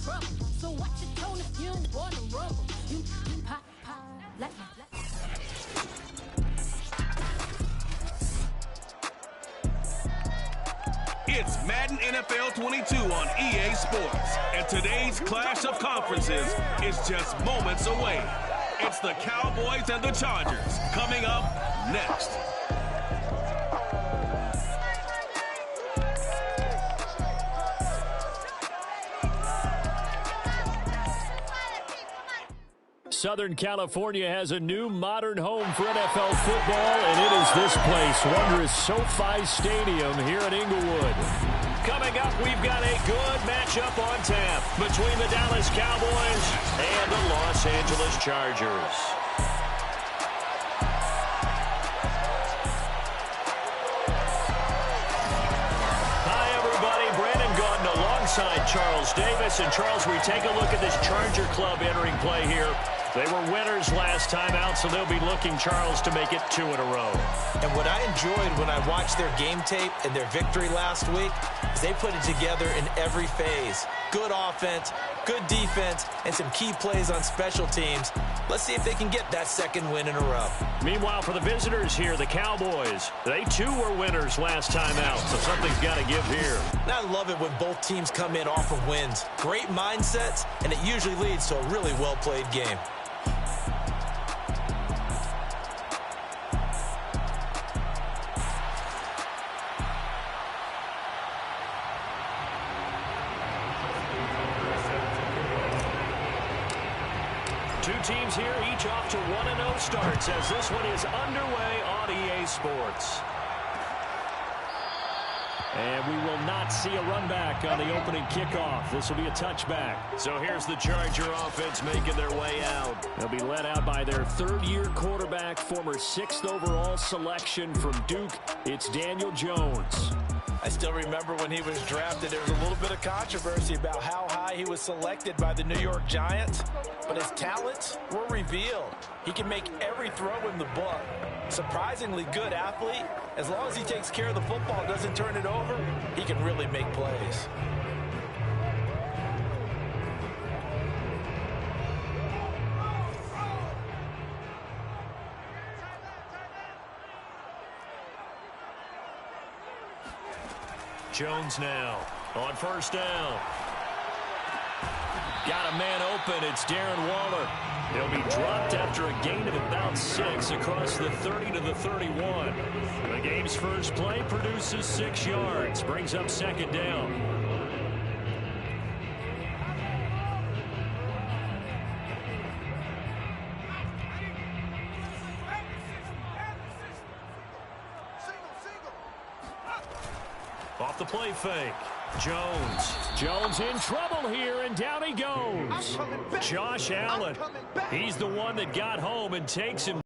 trouble. So watch your tone if you don't want to rumble. You pop, let me. It's Madden NFL 22 on EA Sports, and today's clash of conferences is just moments away. It's the Cowboys and the Chargers coming up next. Southern California has a new modern home for NFL football, and it is this place, wondrous SoFi Stadium here in Inglewood. Coming up, we've got a good matchup on tap between the Dallas Cowboys and the Los Angeles Chargers. Hi, everybody. Brandon Gordon alongside Charles Davis. And, Charles, we take a look at this Charger club entering play here. They were winners last time out, so they'll be looking, Charles, to make it 2 in a row. And what I enjoyed when I watched their game tape and their victory last week is they put it together in every phase. Good offense, good defense, and some key plays on special teams. Let's see if they can get that second win in a row. Meanwhile, for the visitors here, the Cowboys, they too were winners last time out, so something's got to give here. And I love it when both teams come in off of wins. Great mindsets, and it usually leads to a really well-played game. Two teams here, each off to 1-0 starts as this one is underway on EA Sports. And we will not see a run back on the opening kickoff. This will be a touchback. So here's the Charger offense making their way out. They'll be led out by their third-year quarterback, former 6th overall selection from Duke. It's Daniel Jones. I still remember when he was drafted, there was a little bit of controversy about how high he was selected by the New York Giants, but his talents were revealed. He can make every throw in the book. Surprisingly good athlete. As long as he takes care of the football, doesn't turn it over, he can really make plays. Jones now on first down. Got a man open. It's Darren Waller. He'll be dropped after a gain of about 6 across the 30 to the 31. The game's first play produces 6 yards. Brings up second down. Off the play fake. Jones in trouble here, and down he goes. Josh Allen. He's the one that got home and takes him.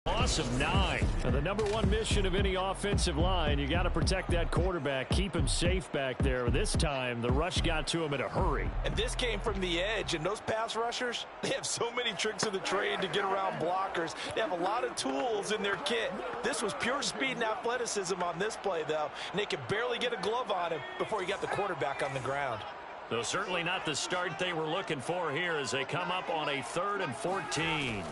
Loss of 9. Now, the number one mission of any offensive line, you got to protect that quarterback, keep him safe back there. This time, the rush got to him in a hurry. And this came from the edge, and those pass rushers, they have so many tricks of the trade to get around blockers. They have a lot of tools in their kit. This was pure speed and athleticism on this play, though, and they could barely get a glove on him before he got the quarterback on the ground. Though certainly not the start they were looking for here as they come up on a 3rd and 14.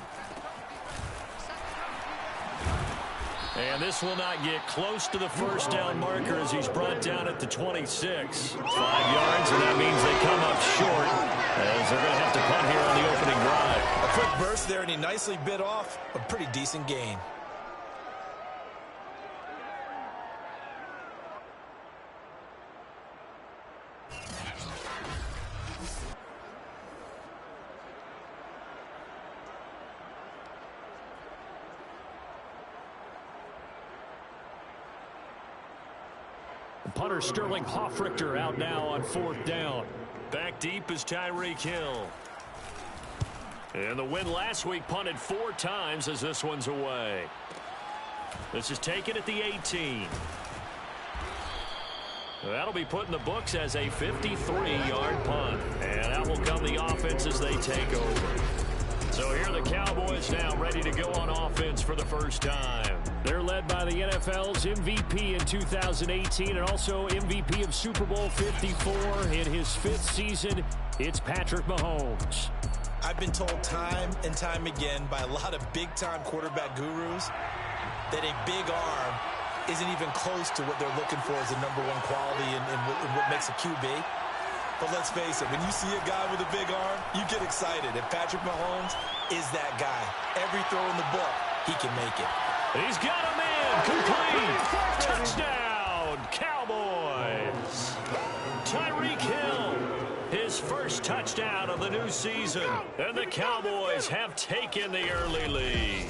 And this will not get close to the first down marker as he's brought down at the 26. 5 yards, and that means they come up short as they're going to have to punt here on the opening drive. A quick burst there, and he nicely bit off a pretty decent gain. Punter Sterling Hoffrichter out now on 4th down. Back deep is Tyreek Hill. And the win last week punted 4 times as this one's away. This is taken at the 18. That'll be put in the books as a 53-yard punt. And out will come the offense as they take over. So here are the Cowboys now ready to go on offense for the first time. They're led by the NFL's MVP in 2018 and also MVP of Super Bowl 54 in his 5th season. It's Patrick Mahomes. I've been told time and time again by a lot of big-time quarterback gurus that a big arm isn't even close to what they're looking for as the #1 quality in what makes a QB. But let's face it, when you see a guy with a big arm, you get excited. And Patrick Mahomes is that guy. Every throw in the book, he can make it. He's got a man. Complete. Touchdown, Cowboys. Tyreek Hill, his first touchdown of the new season. And the Cowboys have taken the early lead.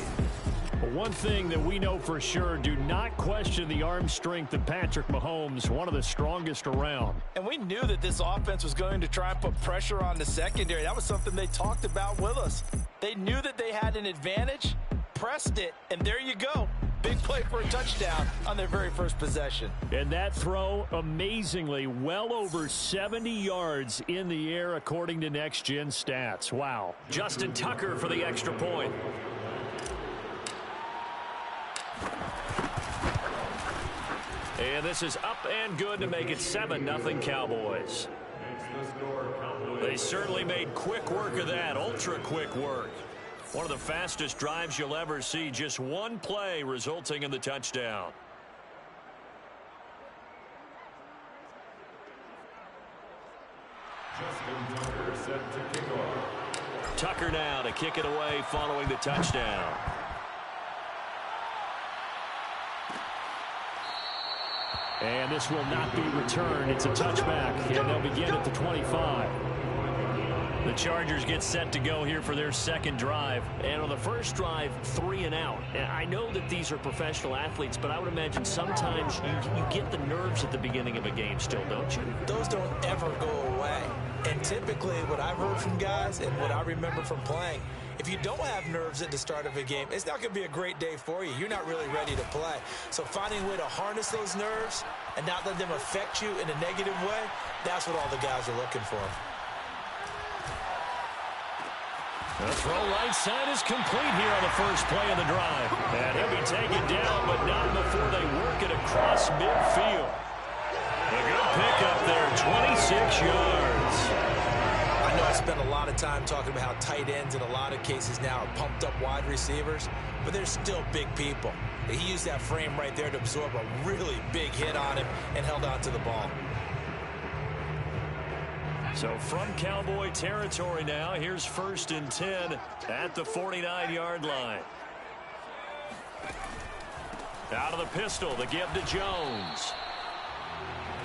One thing that we know for sure, do not question the arm strength of Patrick Mahomes, one of the strongest around. And we knew that this offense was going to try and put pressure on the secondary. That was something they talked about with us. They knew that they had an advantage, pressed it, and there you go. Big play for a touchdown on their very first possession. And that throw, amazingly, well over 70 yards in the air, according to Next Gen Stats. Wow. Justin Tucker for the extra point. And this is up and good to make it 7-0 Cowboys. They certainly made quick work of that, ultra quick work. One of the fastest drives you'll ever see, just one play resulting in the touchdown. Justin Tucker set to kick off. Tucker now to kick it away following the touchdown. And this will not be returned. It's a touchback, and they'll begin at the 25. The Chargers get set to go here for their second drive. And on the first drive, 3 and out. And I know that these are professional athletes, but I would imagine sometimes you get the nerves at the beginning of a game still, don't you? Those don't ever go away. And typically what I've heard from guys and what I remember from playing, if you don't have nerves at the start of a game, it's not going to be a great day for you. You're not really ready to play. So finding a way to harness those nerves and not let them affect you in a negative way, that's what all the guys are looking for. The throw right side is complete here on the first play of the drive. And he'll be taken down, but not before they work it across midfield. A good pickup there, 26 yards. I know I spent a lot of time talking about how tight ends in a lot of cases now are pumped up wide receivers, but they're still big people. He used that frame right there to absorb a really big hit on him and held on to the ball. So from Cowboy territory now, here's 1st and 10 at the 49-yard line. Out of the pistol, the give to Jones.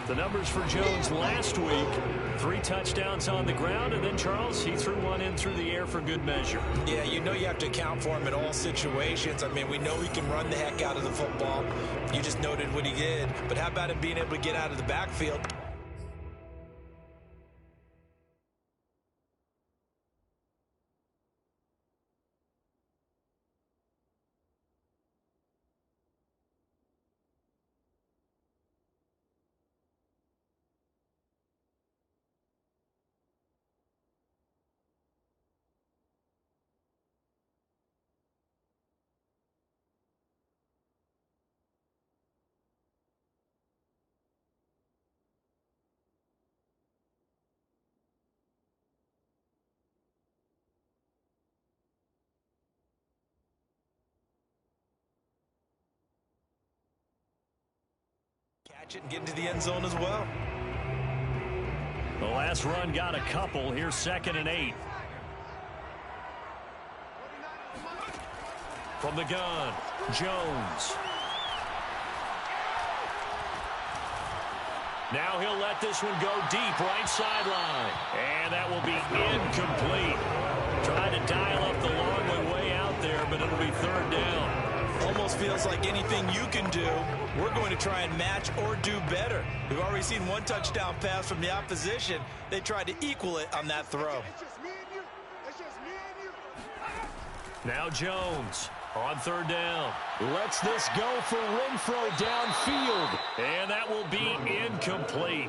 The numbers for Jones last week, 3 touchdowns on the ground, and then Charles, he threw one in through the air for good measure. Yeah, you know you have to account for him in all situations. I mean, we know he can run the heck out of the football. You just noted what he did. But how about him being able to get out of the backfield? Catch it and get into the end zone as well. The last run got a couple. Here's 2nd and 8. From the gun, Jones. Now he'll let this one go deep right sideline. And that will be incomplete. Trying to dial up the long way out there, but it'll be 3rd down. Almost feels like anything you can do, we're going to try and match or do better. We've already seen 1 touchdown pass from the opposition. They tried to equal it on that throw. Now Jones On third down. Lets this go for Renfro downfield. And that will be incomplete.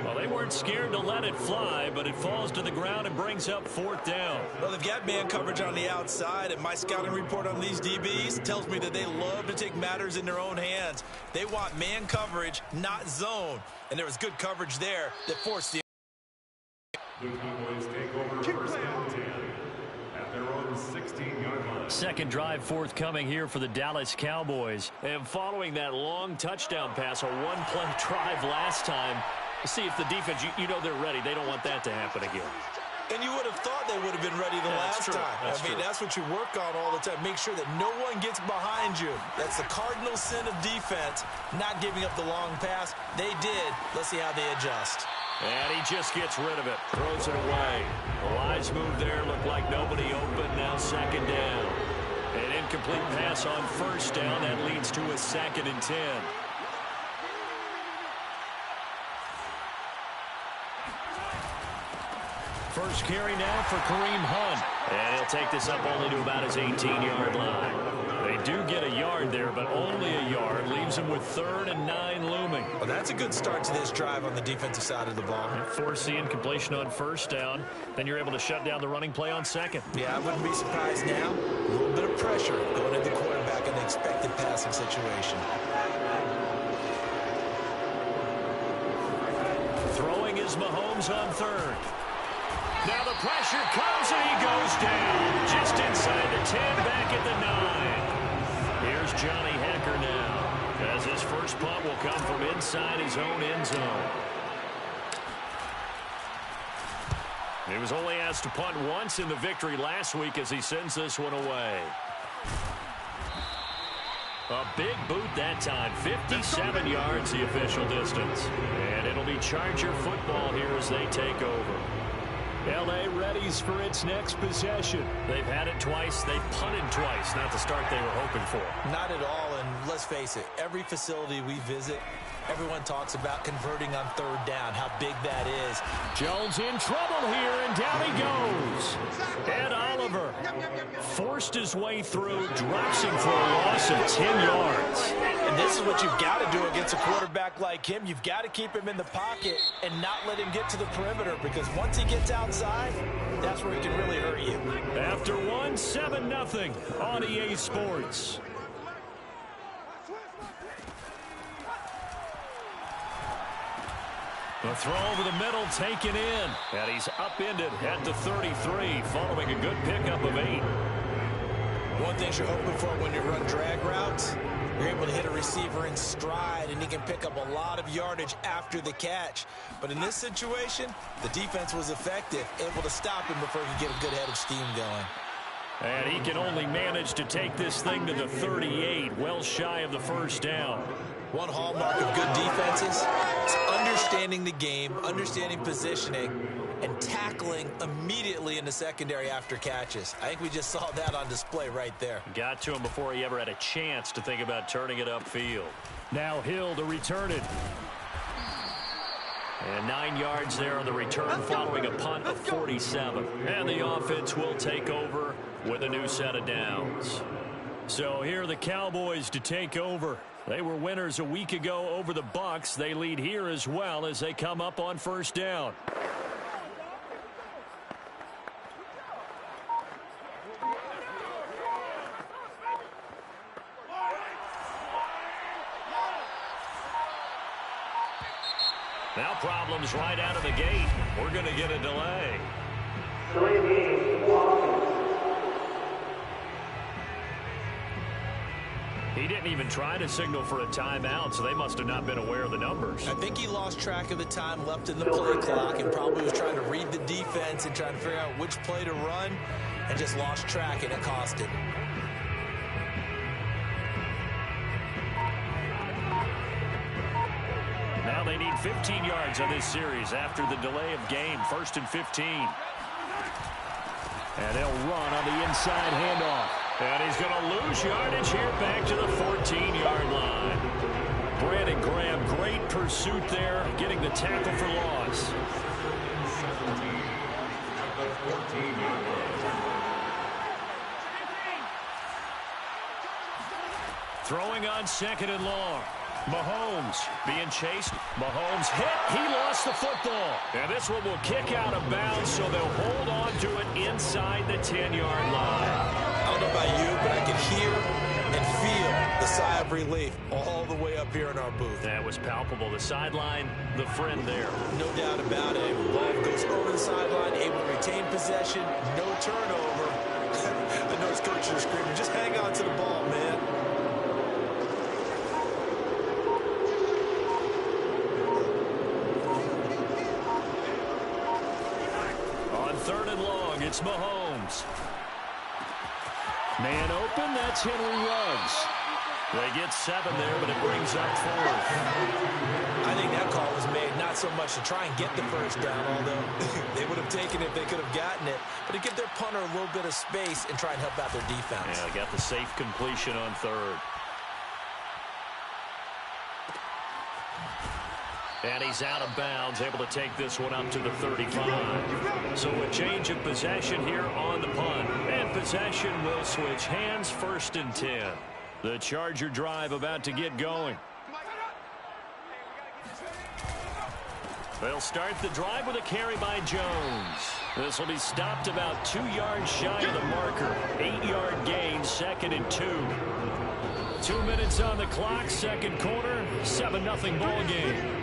Well, they weren't scared to let it fly, but it falls to the ground and brings up fourth down. Well, they've got man coverage on the outside, and my scouting report on these DBs tells me that they love to take matters in their own hands. They want man coverage, not zone. And there was good coverage there that forced the... The Cowboys take over first and 10 at their own 16-yard line. Second drive forthcoming here for the Dallas Cowboys. And following that long touchdown pass, a one-play drive last time, see if the defense, you know they're ready. They don't want that to happen again. And you would have thought they would have been ready the last time. That's what you work on all the time. Make sure that no one gets behind you. That's the cardinal sin of defense, not giving up the long pass. They did. Let's see how they adjust. And he just gets rid of it. Throws it away. A wise move there. Looked like nobody open. Now second down. An incomplete pass on first down. That leads to a 2nd and 10. First carry now for Kareem Hunt. And he'll take this up only to about his 18-yard line. They do get a yard there, but only a yard. Leaves him with 3rd and 9 looming. Well, that's a good start to this drive on the defensive side of the ball. Force the incompletion on first down. Then you're able to shut down the running play on second. Yeah, I wouldn't be surprised now. A little bit of pressure going at the quarterback in the expected passing situation. Throwing is Mahomes on third. Now the pressure comes and he goes down. Just inside the 10, back at the 9. Here's Johnny Hecker now, as his first punt will come from inside his own end zone. He was only asked to punt once in the victory last week as he sends this one away. A big boot that time, 57 yards the official distance. And it'll be Charger football here as they take over. L.A. readies for its next possession. They've had it twice. They've punted twice. Not the start they were hoping for. Not at all, and let's face it, every facility we visit, everyone talks about converting on third down, how big that is. Jones in trouble here, and down he goes. Ed Oliver forced his way through, drops him for a loss of 10 yards. And this is what you've got to do against a quarterback like him. You've got to keep him in the pocket and not let him get to the perimeter, because once he gets outside, that's where he can really hurt you. After one, 7-0 on EA Sports. The throw over the middle taken in. And he's upended at the 33 following a good pickup of 8. One thing you're hoping for when you run drag routes, you're able to hit a receiver in stride, and he can pick up a lot of yardage after the catch. But in this situation, the defense was effective, able to stop him before he could get a good head of steam going. And he can only manage to take this thing to the 38, well shy of the first down. One hallmark of good defenses is understanding the game, understanding positioning, and tackling immediately in the secondary after catches. I think we just saw that on display right there. Got to him before he ever had a chance to think about turning it upfield. Now Hill to return it. And 9 yards there on the return following a punt of 47. And the offense will take over with a new set of downs. So here are the Cowboys to take over. They were winners a week ago over the Bucs. They lead here as well as they come up on first down. Now problems right out of the gate. We're going to get a delay. He didn't even try to signal for a timeout, so they must have not been aware of the numbers. I think he lost track of the time left in the play clock and probably was trying to read the defense and trying to figure out which play to run, and just lost track, and it cost him. Now they need 15 yards on this series after the delay of game. 1st and 15. And they'll run on the inside handoff. And he's going to lose yardage here back to the 14-yard line. Brandon Graham, great pursuit there, getting the tackle for loss. 17 at the 14-yard line. Throwing on 2nd and long. Mahomes being chased. Mahomes hit. He lost the football. And this one will kick out of bounds, so they'll hold on to it inside the 10-yard line. I don't know about you, but I can hear and feel the sigh of relief all the way up here in our booth. That was palpable. The sideline, the friend there. No doubt about it. Ball goes over the sideline, able to retain possession, no turnover. The nose coaches are screaming, just hang on to the ball, man. On 3rd and long, it's Mahomes. Man open, that's Henry Ruggs. They get 7 there, but it brings up 4th. I think that call was made not so much to try and get the first down, although they would have taken it if they could have gotten it, but to give their punter a little bit of space and try and help out their defense. Yeah, they got the safe completion on 3rd. And he's out of bounds, able to take this one up to the 35. So a change of possession here on the punt. And possession will switch hands, 1st and 10. The Charger drive about to get going. They'll start the drive with a carry by Jones. This will be stopped about 2 yards shy of the marker. 8-yard gain, 2nd and 2. 2 minutes on the clock, 2nd quarter, 7-0 ball game.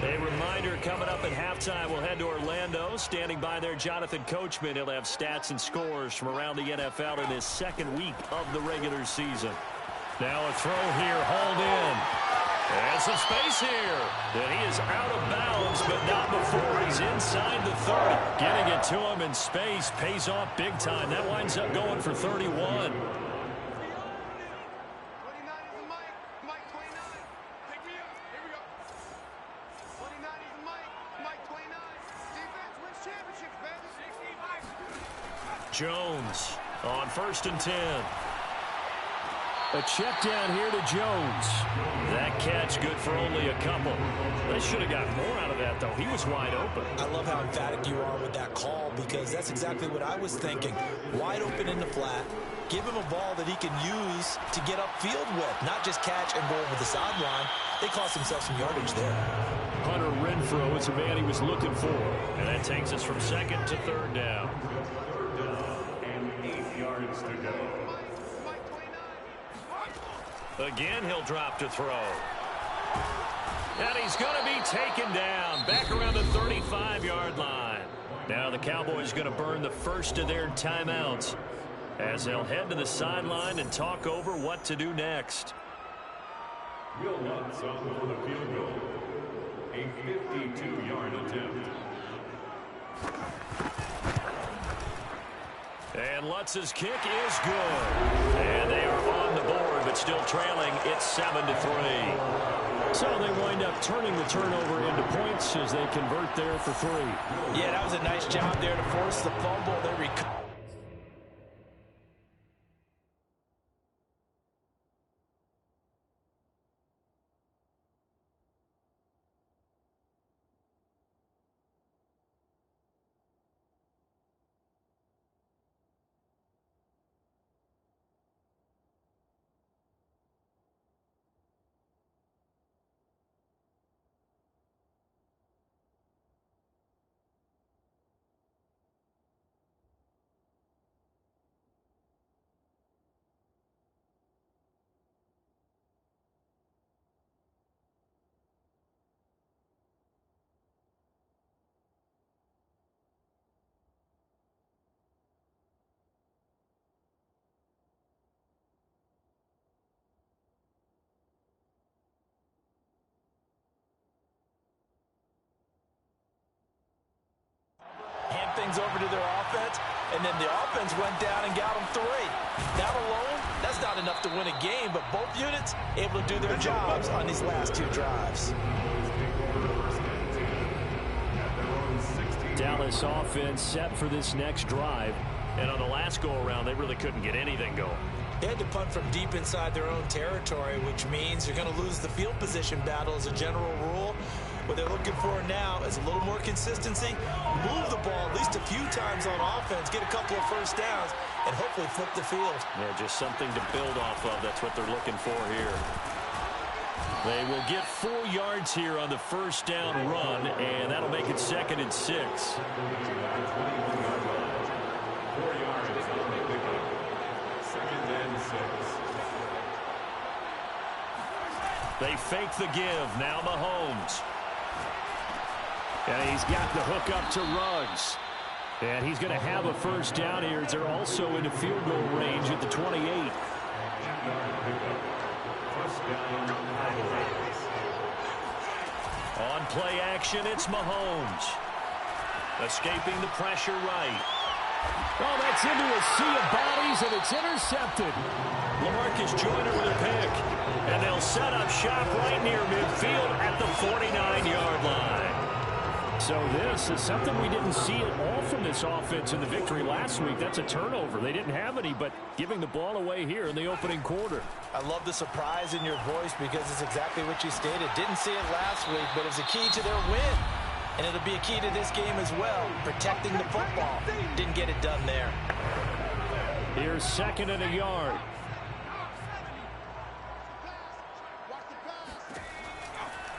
A reminder coming up at halftime, we'll head to Orlando. Standing by there, Jonathan Coachman. He'll have stats and scores from around the NFL in his 2nd week of the regular season. Now a throw here, hauled in. And some space here. And he is out of bounds, but not before he's inside the 30. Getting it to him in space pays off big time. That winds up going for 31. Jones on 1st and 10. A check down here to Jones. That catch good for only a couple. They should have got more out of that, though. He was wide open. I love how emphatic you are with that call, because that's exactly what I was thinking. Wide open in the flat. Give him a ball that he can use to get upfield with, not just catch and go over the sideline. They cost themselves some yardage there. Hunter Renfrow is the man he was looking for. And that takes us from 2nd to 3rd down. And 8 yards to go. Again, he'll drop to throw. And he's going to be taken down back around the 35-yard line. Now the Cowboys going to burn the first of their timeouts as they'll head to the sideline and talk over what to do next. Will Lutz on for the field goal. A 52-yard attempt. And Lutz's kick is good. And they are on the board, but still trailing. It's 7-3. So they wind up turning the turnover into points as they convert there for 3. Yeah, that was a nice job there to force the fumble. They recover. Things over to their offense, and then the offense went down and got them 3. That alone, that's not enough to win a game, but both units able to do their jobs on these last 2 drives. Dallas offense set for this next drive, and on the last go-around, they really couldn't get anything going. They had to punt from deep inside their own territory, which means you're going to lose the field position battle as a general rule. What they're looking for now is a little more consistency, move the ball at least a few times on offense, get a couple of first downs, and hopefully flip the field. Yeah, just something to build off of. That's what they're looking for here. They will get 4 yards here on the first down run, and that'll make it 2nd and 6. 4 yards on the pickup. 2nd and 6. They fake the give. Now Mahomes. And he's got the hook up to Ruggs. And he's going to have a first down here as they're also into field goal range at the 28. On play action, it's Mahomes. Escaping the pressure right. Oh, that's into a sea of bodies, and it's intercepted. LaMarcus Joyner with a pick. And they'll set up shop right near midfield at the 49-yard line. So this is something we didn't see at all from this offense in the victory last week. That's a turnover. They didn't have any, but giving the ball away here in the opening quarter. I love the surprise in your voice because it's exactly what you stated. Didn't see it last week, but it's a key to their win. And it'll be a key to this game as well, protecting the football. Didn't get it done there. Here's 2nd and a yard.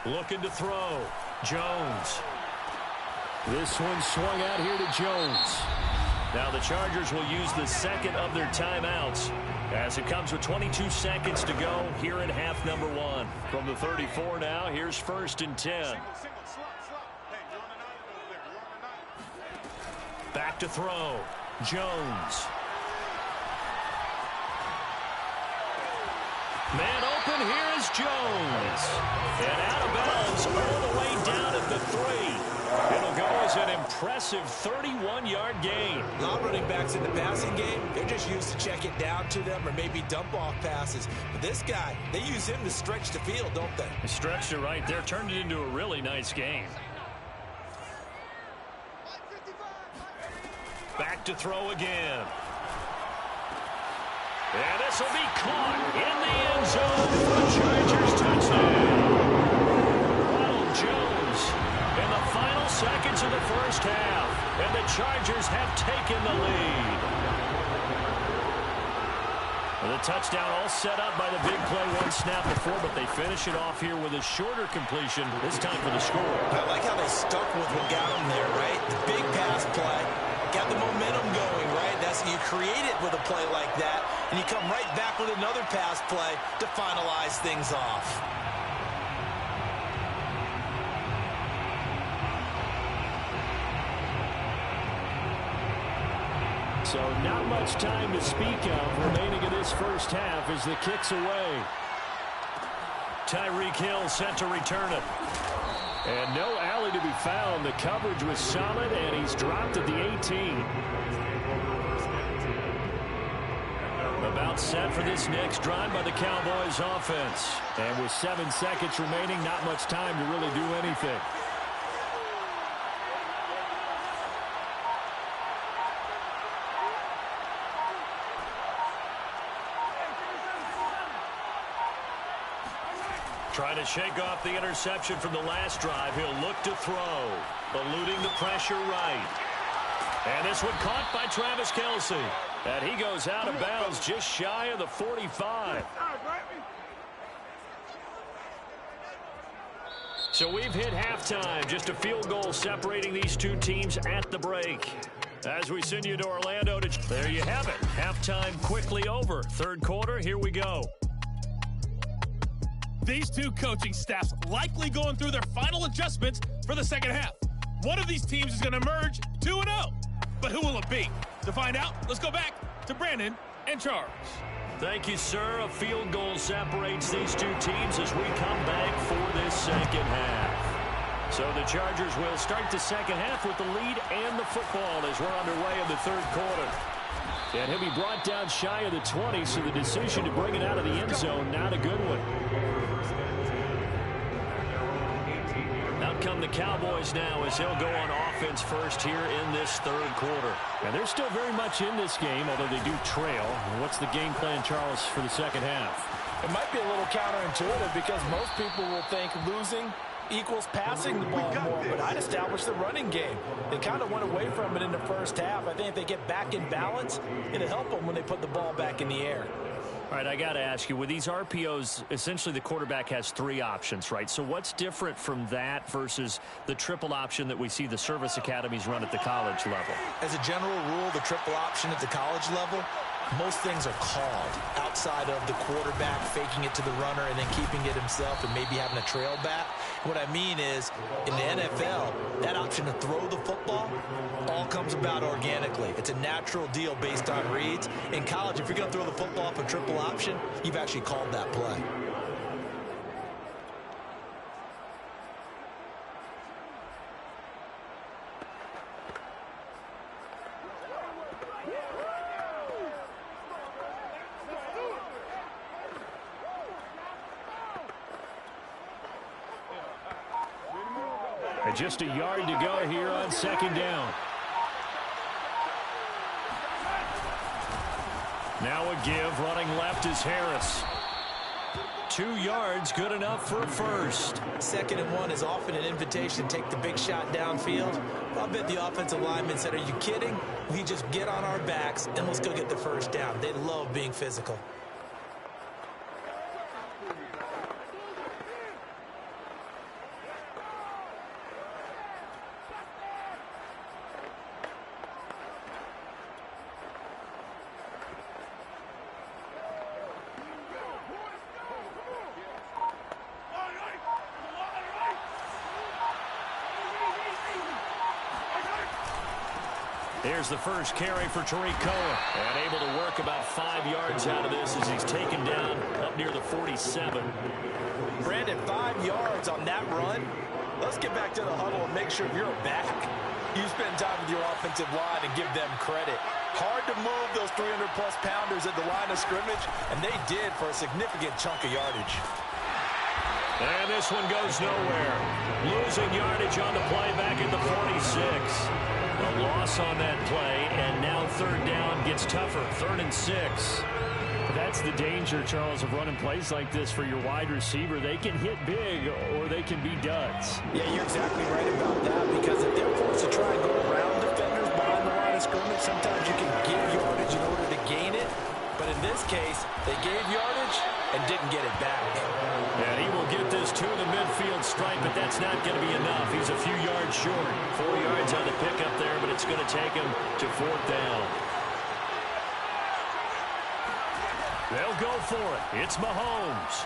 Looking to throw. Jones. This one swung out here to Jones. Now the Chargers will use the 2nd of their timeouts as it comes with 22 seconds to go here in half number 1. From the 34 now, here's 1st and 10. Back to throw. Jones. Man open, here is Jones. And out of bounds all the way down at the 3. It'll go as an impressive 31-yard gain. A lot of running backs in the passing game, they're just used to check it down to them or maybe dump off passes. But this guy, they use him to stretch the field, don't they? Stretched it right there, turned it into a really nice game. Back to throw again. And this will be caught in the end zone for a Chargers touchdown. Ronald Jones in the final seconds of the first half. And the Chargers have taken the lead. And the touchdown all set up by the big play 1 snap before, but they finish it off here with a shorter completion, this time for the score. I like how they stuck with what got them there, right? The big pass play. Got the momentum going, right? That's you create it with a play like that, and you come right back with another pass play to finalize things off. So not much time to speak of remaining in this first half as the kick's away. Tyreek Hill set to return it. And no alley to be found. The coverage was solid, and he's dropped at the 18. About set for this next drive by the Cowboys offense. And with 7 seconds remaining, not much time to really do anything. Trying to shake off the interception from the last drive. He'll look to throw. Eluding the pressure right. And this one caught by Travis Kelce. And he goes out of bounds just shy of the 45. So we've hit halftime. Just a field goal separating these two teams at the break. As we send you to Orlando, there you have it. Halftime quickly over. Third quarter, here we go. These two coaching staffs likely going through their final adjustments for the second half. One of these teams is going to emerge 2-0. But who will it be? To find out, let's go back to Brandon and Charles. Thank you, sir. A field goal separates these two teams as we come back for this second half. So the Chargers will start the second half with the lead and the football as we're underway in the third quarter. And he'll be brought down shy of the 20, so the decision to bring it out of the end zone, not a good one. Out come the Cowboys now as they'll go on offense first here in this third quarter. And they're still very much in this game, although they do trail. What's the game plan, Charles, for the second half? It might be a little counterintuitive because most people will think losing equals passing the ball more, but I'd establish the running game. They kind of went away from it in the first half. I think if they get back in balance, it'll help them when they put the ball back in the air. All right, I got to ask you, with these RPOs, essentially the quarterback has 3 options, right? So what's different from that versus the triple option that we see the service academies run at the college level? As a general rule, the triple option at the college level, most things are called outside of the quarterback faking it to the runner and then keeping it himself and maybe having a trail back. What I mean is, in the NFL, that option to throw the football all comes about organically. It's a natural deal based on reads. In college, if you're going to throw the football up a triple option, you've actually called that play. Just a yard to go here on second down. Now a give, running left is Harris. 2 yards, good enough for a first. 2nd and 1 is often an invitation to take the big shot downfield. I bet the offensive lineman said, are you kidding? We just get on our backs and let's go get the first down. They love being physical. Here's the first carry for Tariq Cohen. And able to work about 5 yards out of this as he's taken down up near the 47. Brandon, 5 yards on that run. Let's get back to the huddle and make sure you're back. You spend time with your offensive line and give them credit. Hard to move those 300-plus pounders at the line of scrimmage, and they did for a significant chunk of yardage. And this one goes nowhere. Losing yardage on the play back at the 46. A loss on that play, and now 3rd down gets tougher. 3rd and 6. That's the danger, Charles, of running plays like this for your wide receiver. They can hit big, or they can be duds. Yeah, you're exactly right about that, because if they're forced to try and go around defenders behind the line of scrimmage, sometimes you can give yardage in order to gain it. But in this case, they gave yardage and didn't get it back. And he will get this to the midfield stripe, but that's not going to be enough. He's a few yards short. 4 yards on the pickup there, but it's going to take him to 4th down. They'll go for it. It's Mahomes.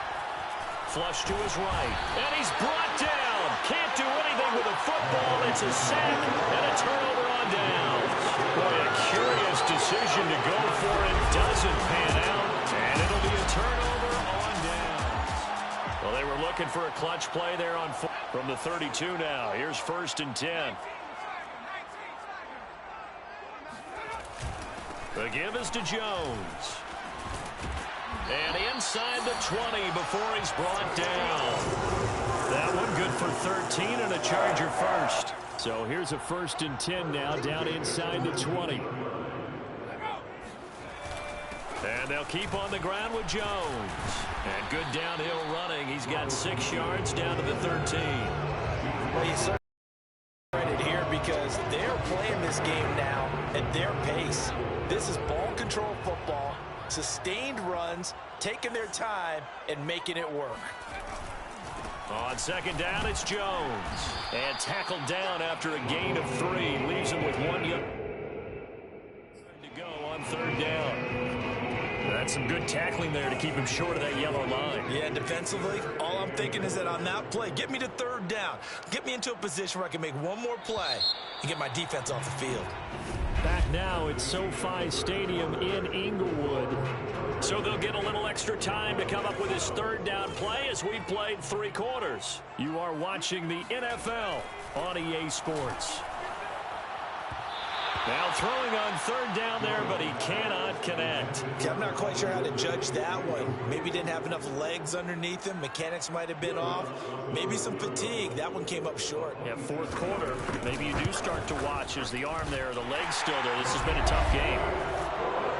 Flush to his right. And he's brought down. Can't do anything with a football. It's a sack and a turnover on downs. Boy, a curious decision to go for it. Doesn't pan out. And it'll be a turnover on downs. Well, they were looking for a clutch play there on from the 32 now. Here's 1st and 10. The give is to Jones. And inside the 20 before he's brought down. That one good for 13 and a Charger first. So here's a 1st and 10 now down inside the 20. And they'll keep on the ground with Jones. And good downhill running. He's got 6 yards down to the 13. Well, you certainly credit here because they're playing this game now at their pace. This is ball control football. Sustained runs, taking their time, and making it work. On 2nd down, it's Jones. And tackled down after a gain of 3. Leaves him with 1 yard to go on 3rd down. That's some good tackling there to keep him short of that yellow line. Yeah, defensively, all I'm thinking is that on that play, get me to 3rd down. Get me into a position where I can make one more play and get my defense off the field. Back now at SoFi Stadium in Inglewood. So they'll get a little extra time to come up with his 3rd down play as we played 3 quarters. You are watching the NFL on EA Sports. Now throwing on 3rd down there, but he cannot connect. I'm not quite sure how to judge that one. Maybe didn't have enough legs underneath him. Mechanics might have been off. Maybe some fatigue. That one came up short. Yeah, 4th quarter. Maybe you do start to watch as the arm there, the leg's still there. This has been a tough game.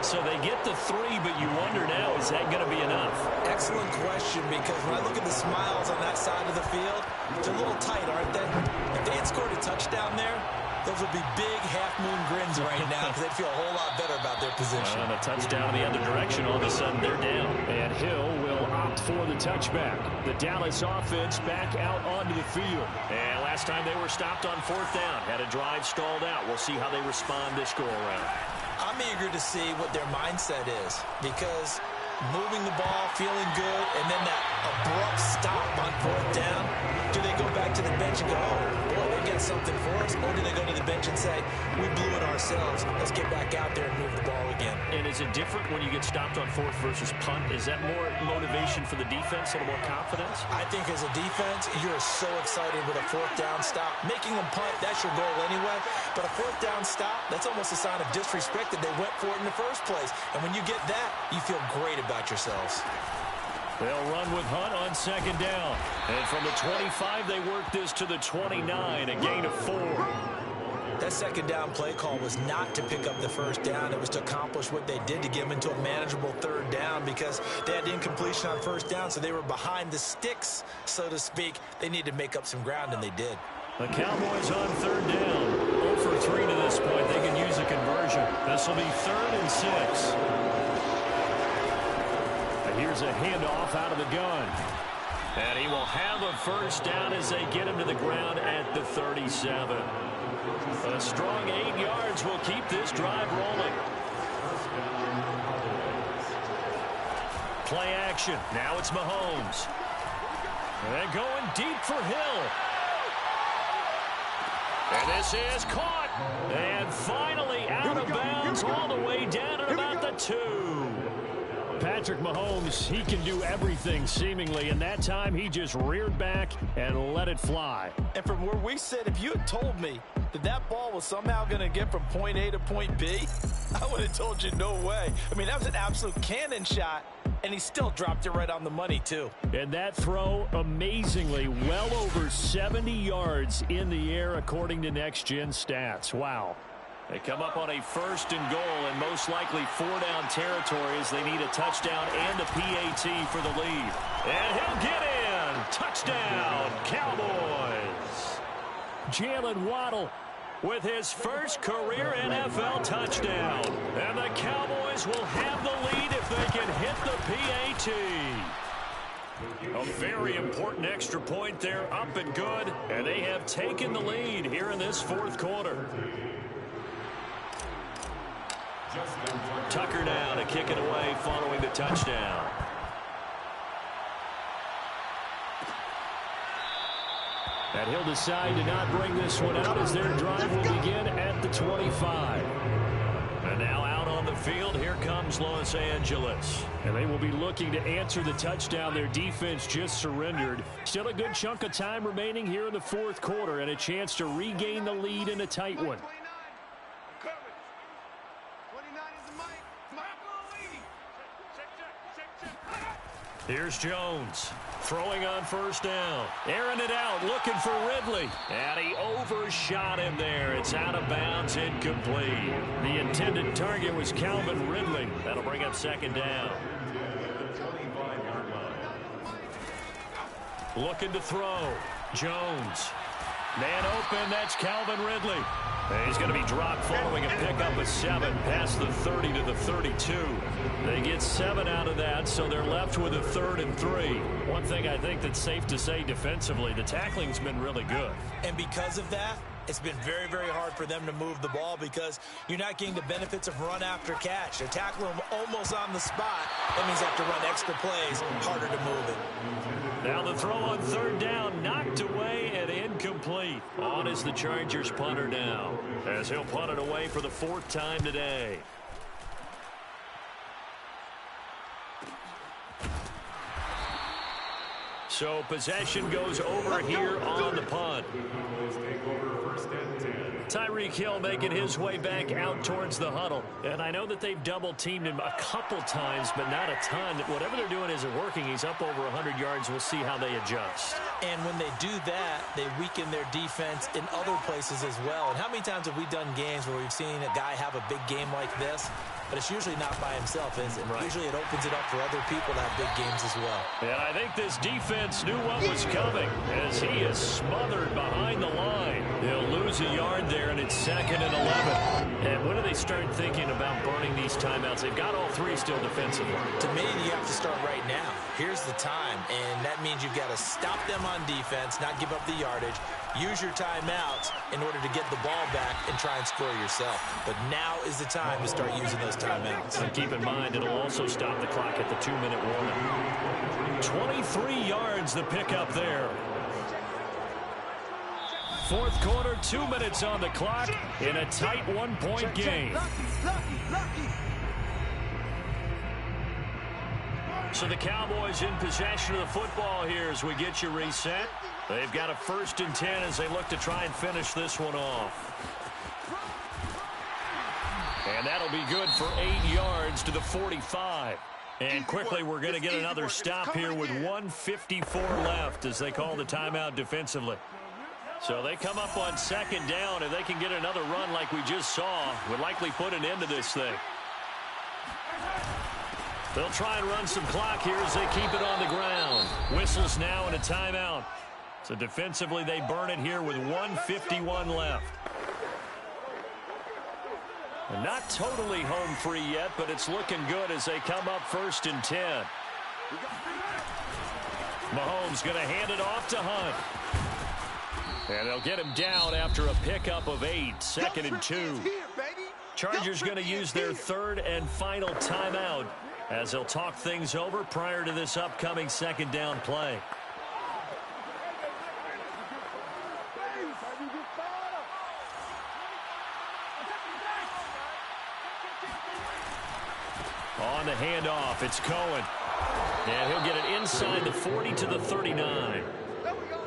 So they get the 3, but you wonder now, is that going to be enough? Excellent question, because when I look at the smiles on that side of the field, they're a little tight, aren't they? If they had scored a touchdown there, those would be big half-moon grins right now because they'd feel a whole lot better about their position. And a touchdown in the other direction, all of a sudden they're down. And Hill will opt for the touchback. The Dallas offense back out onto the field. And last time they were stopped on 4th down, had a drive stalled out. We'll see how they respond this go-around. I'm eager to see what their mindset is, because moving the ball, feeling good, and then that abrupt stop on 4th down, do they go back to the bench and go, oh, boy, they got something for us? Or do they go to the bench and say, we blew it ourselves, let's get back out there and move the ball again? And is it different when you get stopped on 4th versus punt? Is that more motivation for the defense, a little more confidence? I think as a defense, you're so excited with a 4th down stop. Making them punt, that's your goal anyway. But a 4th down stop, that's almost a sign of disrespect that they went for it in the first place. And when you get that, you feel great about yourselves. They'll run with Hunt on 2nd down. And from the 25, they work this to the 29, a gain of 4. That 2nd down play call was not to pick up the 1st down. It was to accomplish what they did to get them into a manageable 3rd down, because they had incompletion on 1st down, so they were behind the sticks, so to speak. They needed to make up some ground, and they did. The Cowboys on 3rd down. 0 for 3 to this point. They can use a conversion. This will be 3rd and 6. Here's a handoff out of the gun. And he will have a 1st down as they get him to the ground at the 37. A strong 8 yards will keep this drive rolling. Play action. Now it's Mahomes. And going deep for Hill. And this is caught. And finally out of bounds all the way down at about the 2. Patrick Mahomes, he can do everything seemingly, and that time he just reared back and let it fly. And from where we sit, if you had told me that that ball was somehow going to get from point A to point B, I would have told you no way. I mean, that was an absolute cannon shot, and he still dropped it right on the money, too. And that throw, amazingly, well over 70 yards in the air, according to Next Gen Stats. Wow. They come up on a 1st and goal, and most likely 4-down territory as they need a touchdown and a PAT for the lead. And he'll get in. Touchdown, Cowboys. Jalen Waddle with his first career NFL touchdown. And the Cowboys will have the lead if they can hit the PAT. A very important extra point there, up and good. And they have taken the lead here in this 4th quarter. Tucker now to kick it away following the touchdown. And he'll decide to not bring this one out as their drive will begin at the 25. And now out on the field, here comes Los Angeles. And they will be looking to answer the touchdown their defense just surrendered. Still a good chunk of time remaining here in the 4th quarter, and a chance to regain the lead in a tight one. Here's Jones throwing on 1st down. Airing it out, looking for Ridley. And he overshot him there. It's out of bounds, incomplete. The intended target was Calvin Ridley. That'll bring up 2nd down. Looking to throw. Jones. Man open, that's Calvin Ridley. And he's going to be dropped following a pickup of 7 past the 30 to the 32. They get 7 out of that, so they're left with a 3rd and 3. One thing I think that's safe to say defensively, the tackling's been really good. And because of that, it's been very, very hard for them to move the ball, because you're not getting the benefits of run after catch. They're tackling them almost on the spot. That means they have to run extra plays, harder to move it. Now the throw on 3rd down, knocked away and incomplete. On is the Chargers punter now, as he'll punt it away for the 4th time today. So possession goes over here on the punt. Cowboys take over 1st and 10. Tyreek Hill making his way back out towards the huddle. And I know that they've double-teamed him a couple times, but not a ton. Whatever they're doing isn't working. He's up over 100 yards. We'll see how they adjust. And when they do that, they weaken their defense in other places as well. And how many times have we done games where we've seen a guy have a big game like this? But it's usually not by himself, is it? Right. Usually it opens it up for other people to have big games as well. And I think this defense knew what was coming as he is smothered behind the line. He'll lose a yard there, and it's 2nd and 11. And when do they start thinking about burning these timeouts? They've got all three still defensively. To me, you have to start right now. Here's the time, and that means you've got to stop them on defense, not give up the yardage, use your timeouts in order to get the ball back and try and score yourself. But now is the time to start using those timeouts. And keep in mind, it'll also stop the clock at the 2-minute warning. 23 yards the pickup there. Fourth quarter, 2 minutes on the clock in a tight one-point game. So the Cowboys in possession of the football here as we get you reset. They've got a 1st and 10 as they look to try and finish this one off. And that'll be good for 8 yards to the 45. And quickly, we're going to get another stop here with 1:54 left as they call the timeout defensively. So they come up on 2nd down. If they can get another run like we just saw, would likely put an end to this thing. They'll try and run some clock here as they keep it on the ground. Whistles now and a timeout. So defensively, they burn it here with 1:51 left. And not totally home free yet, but it's looking good as they come up 1st and 10. Mahomes going to hand it off to Hunt. And they'll get him down after a pickup of 8, 2nd and 2. Chargers going to use their 3rd and final timeout as they'll talk things over prior to this upcoming 2nd down play. On the handoff, it's Cohen. And he'll get it inside the 40 to the 39.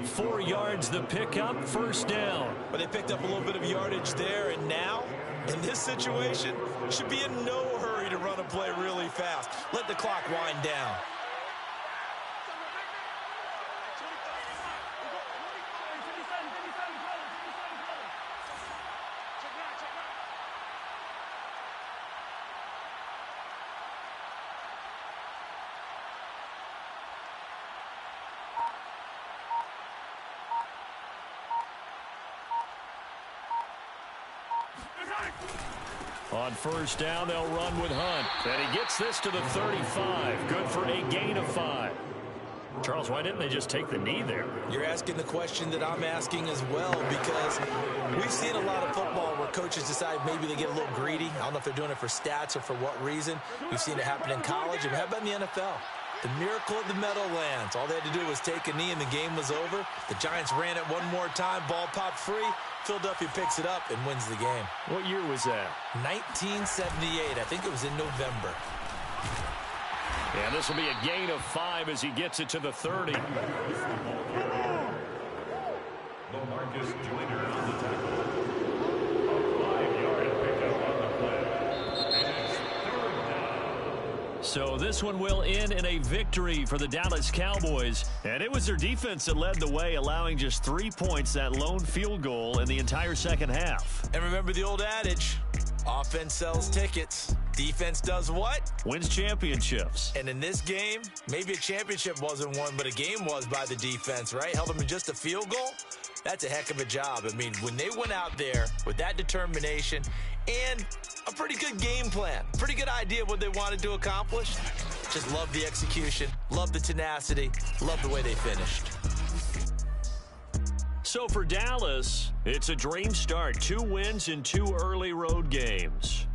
4 yards the pickup, 1st down. But they picked up a little bit of yardage there, and now, in this situation, should be in no hurry to run a play really fast. Let the clock wind down. On 1st down, they'll run with Hunt. And he gets this to the 35. Good for a gain of 5. Charles, why didn't they just take the knee there? You're asking the question that I'm asking as well, because we've seen a lot of football where coaches decide maybe they get a little greedy. I don't know if they're doing it for stats or for what reason. We've seen it happen in college. And how about in the NFL? The miracle of the Meadowlands. All they had to do was take a knee and the game was over. The Giants ran it one more time. Ball popped free. Philadelphia picks it up and wins the game. What year was that? 1978. I think it was in November. And this will be a gain of 5 as he gets it to the 30. Marcus Joyner on the tackle. A 5-yard pickup on the play. And it's 3rd down. So this one will end in a victory for the Dallas Cowboys. And it was their defense that led the way, allowing just 3 points, that lone field goal in the entire 2nd half. And remember the old adage, offense sells tickets. Defense does what? Wins championships. And in this game, maybe a championship wasn't won, but a game was by the defense, right? Held them in just a field goal. That's a heck of a job. I mean, when they went out there with that determination and a pretty good game plan, pretty good idea of what they wanted to accomplish, just love the execution, love the tenacity, love the way they finished. So for Dallas, it's a dream start. 2 wins in 2 early road games.